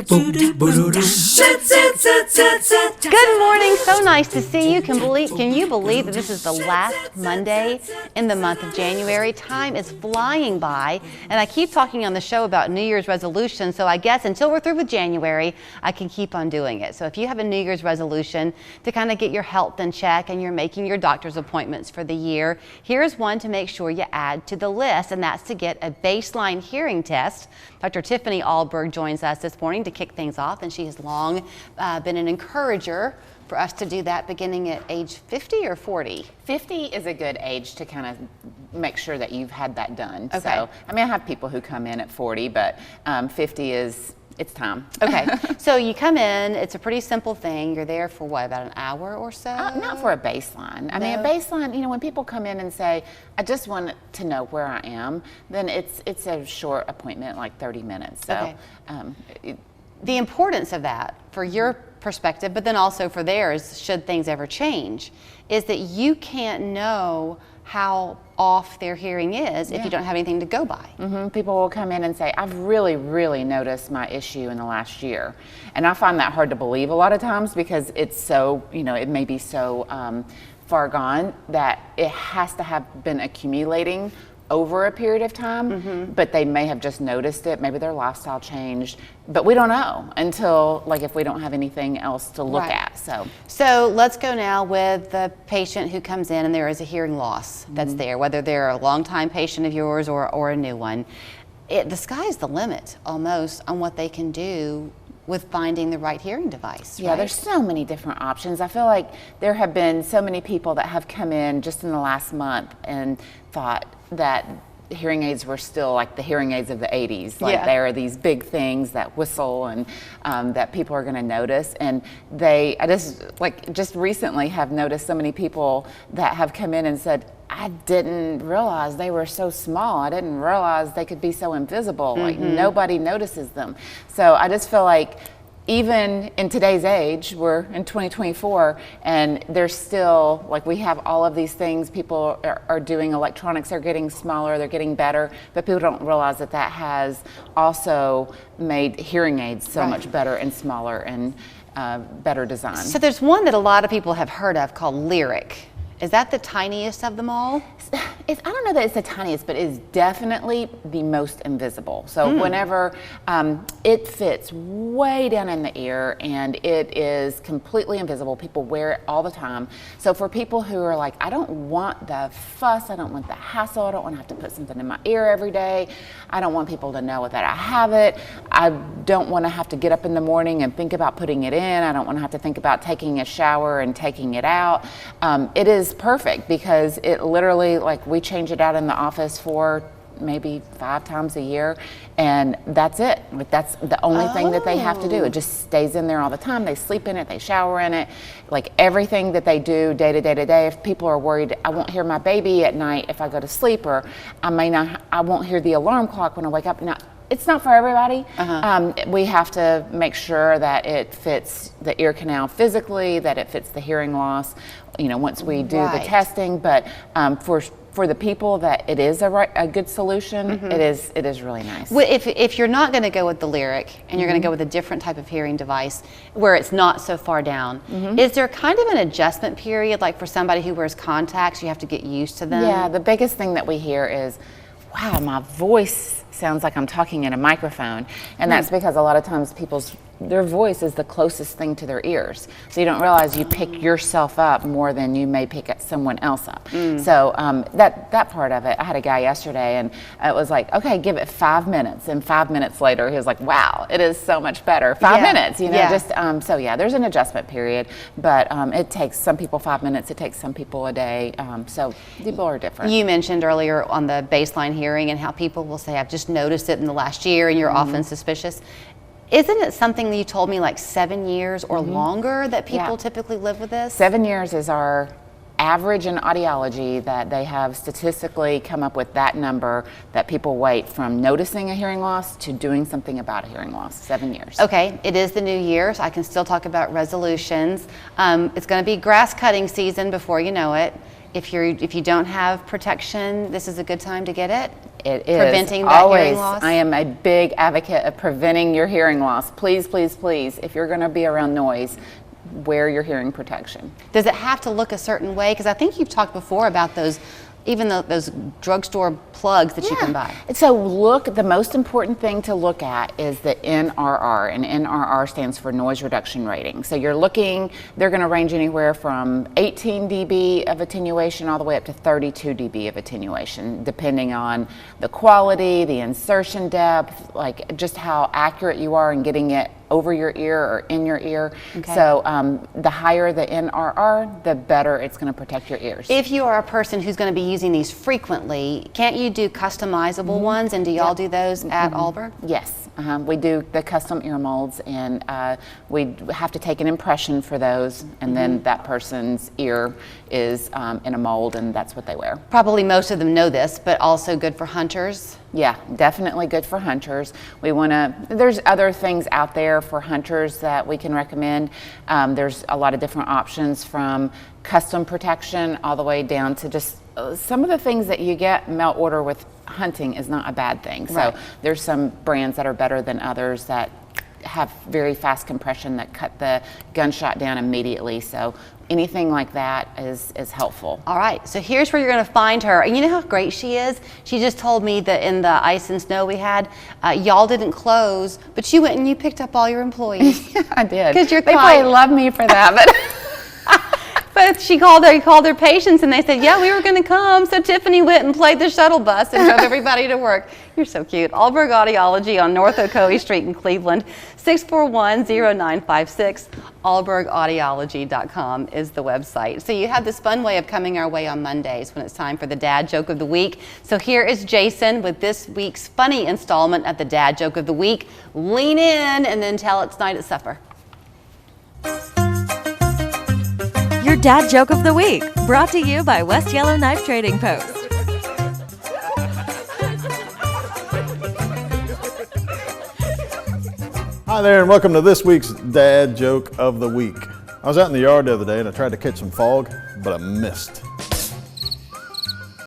Good morning. So nice to see you. Can you believe that this is the last Monday in the month of January? Time is flying by, and I keep talking on the show about New Year's resolutions, so I guess until we're through with January, I can keep on doing it. So if you have a New Year's resolution to kind of get your health in check and you're making your doctor's appointments for the year, here's one to make sure you add to the list, and that's to get a baseline hearing test. Dr. Tiffany Ahlberg joins us this morning to kick things off, and she has long been an encourager for us to do that beginning at age 50 or 40? 50 is a good age to kind of make sure that you've had that done. Okay. So, I mean, I have people who come in at 40, but 50 is, it's time. Okay, so you come in, it's a pretty simple thing. You're there for what, about an hour or so? Not for a baseline. I mean, a baseline, you know, when people come in and say, I just want to know where I am, then it's a short appointment, like 30 minutes. So, okay. The importance of that, for your perspective, but then also for theirs, should things ever change, is that you can't know how off their hearing is if you don't have anything to go by. People will come in and say, I've really noticed my issue in the last year. And I find that hard to believe a lot of times because it's so, you know, it may be so far gone that it has to have been accumulating over a period of time, but they may have just noticed it. Maybe their lifestyle changed, but we don't know until, like, if we don't have anything else to look at. So let's go now with the patient who comes in and there is a hearing loss that's there, whether they're a longtime patient of yours or a new one. The sky's the limit almost on what they can do with finding the right hearing device. Yeah, there's so many different options. I feel like there have been so many people that have come in just in the last month and thought that hearing aids were still like the hearing aids of the 80s. Like there are these big things that whistle and that people are going to notice. And I just recently have noticed so many people that have come in and said, I didn't realize they were so small. I didn't realize they could be so invisible. Like nobody notices them. So I just feel like even in today's age, we're in 2024, and there's still, like, we have all of these things. People are doing electronics, are getting smaller, they're getting better, but people don't realize that that has also made hearing aids so much better and smaller and better design. So there's one that a lot of people have heard of called Lyric. Is that the tiniest of them all? I don't know that it's the tiniest, but it is definitely the most invisible. So whenever it fits way down in the ear and it is completely invisible, people wear it all the time. So for people who are like, I don't want the fuss, I don't want the hassle, I don't want to have to put something in my ear every day, I don't want people to know that I have it, I don't want to have to get up in the morning and think about putting it in, I don't want to have to think about taking a shower and taking it out. It is perfect because it literally, like, we change it out in the office for maybe 5 times a year, and that's it. Like, that's the only thing that they have to do. It just stays in there all the time. They sleep in it, they shower in it, like everything that they do day to day. If people are worried, I won't hear my baby at night if I go to sleep, or I won't hear the alarm clock when I wake up. Now, it's not for everybody. We have to make sure that it fits the ear canal physically, that it fits the hearing loss, you know, once we do the testing. But for the people that it is a good solution, it is really nice. Well, if you're not going to go with the Lyric and you're going to go with a different type of hearing device where it's not so far down, is there kind of an adjustment period, like for somebody who wears contacts, you have to get used to them? Yeah, the biggest thing that we hear is, wow, my voice sounds like I'm talking in a microphone. And that's because a lot of times their voice is the closest thing to their ears. So you don't realize you pick yourself up more than you may pick someone else up. So that part of it, I had a guy yesterday and it was like, okay, give it 5 minutes. And 5 minutes later, he was like, wow, it is so much better. 5 minutes, you know, so yeah, there's an adjustment period, but it takes some people 5 minutes, it takes some people a day. So people are different. You mentioned earlier on the baseline hearing and how people will say, I've just noticed it in the last year, and you're often suspicious. Isn't it something that you told me, like 7 years or longer, that people typically live with this? 7 years is our average in audiology, that they have statistically come up with that number, that people wait from noticing a hearing loss to doing something about a hearing loss. 7 years. Okay, it is the new year, so I can still talk about resolutions. It's going to be grass cutting season before you know it. If you don't have protection, this is a good time to get it. It is. Preventing that Always. hearing loss? I am a big advocate of preventing your hearing loss. Please, please, please, if you're going to be around noise, wear your hearing protection. Does it have to look a certain way? Because I think you've talked before about those, even those drugstore plugs that you can buy. So the most important thing to look at is the NRR, and NRR stands for noise reduction rating. So they're going to range anywhere from 18 dB of attenuation all the way up to 32 dB of attenuation, depending on the quality, the insertion depth, like just how accurate you are in getting it over your ear or in your ear. Okay. So the higher the NRR, the better it's going to protect your ears. If you are a person who's going to be using these frequently, can't you do customizable ones? And do y'all do those at Ahlberg? Yes, we do the custom ear molds, and we have to take an impression for those, and then that person's ear is in a mold, and that's what they wear. Probably most of them know this, but also good for hunters. Yeah, definitely good for hunters. There's other things out there for hunters that we can recommend. There's a lot of different options, from custom protection all the way down to just some of the things that you get mail order with hunting is not a bad thing. Right. So there's some brands that are better than others that have very fast compression that cut the gunshot down immediately. So anything like that is helpful. All right, so here's where you're going to find her. And you know how great she is? She just told me that in the ice and snow we had, y'all didn't close, but you went and you picked up all your employees. Yeah, I did. 'Cause you're they kind. probably love me for that, but But he called their patients and they said, yeah, we were going to come. So Tiffany went and played the shuttle bus and drove everybody to work. You're so cute. Ahlberg Audiology on North Ocoee Street in Cleveland. 641-0956. Ahlbergaudiology.com is the website. So you have this fun way of coming our way on Mondays when it's time for the Dad Joke of the Week. So here is Jason with this week's funny installment of the Dad Joke of the Week. Lean in and then tell it tonight at supper. Your Dad Joke of the Week, brought to you by West Yellow Knife Trading Post. Hi there, and welcome to this week's Dad Joke of the Week. I was out in the yard the other day and I tried to catch some fog, but I missed.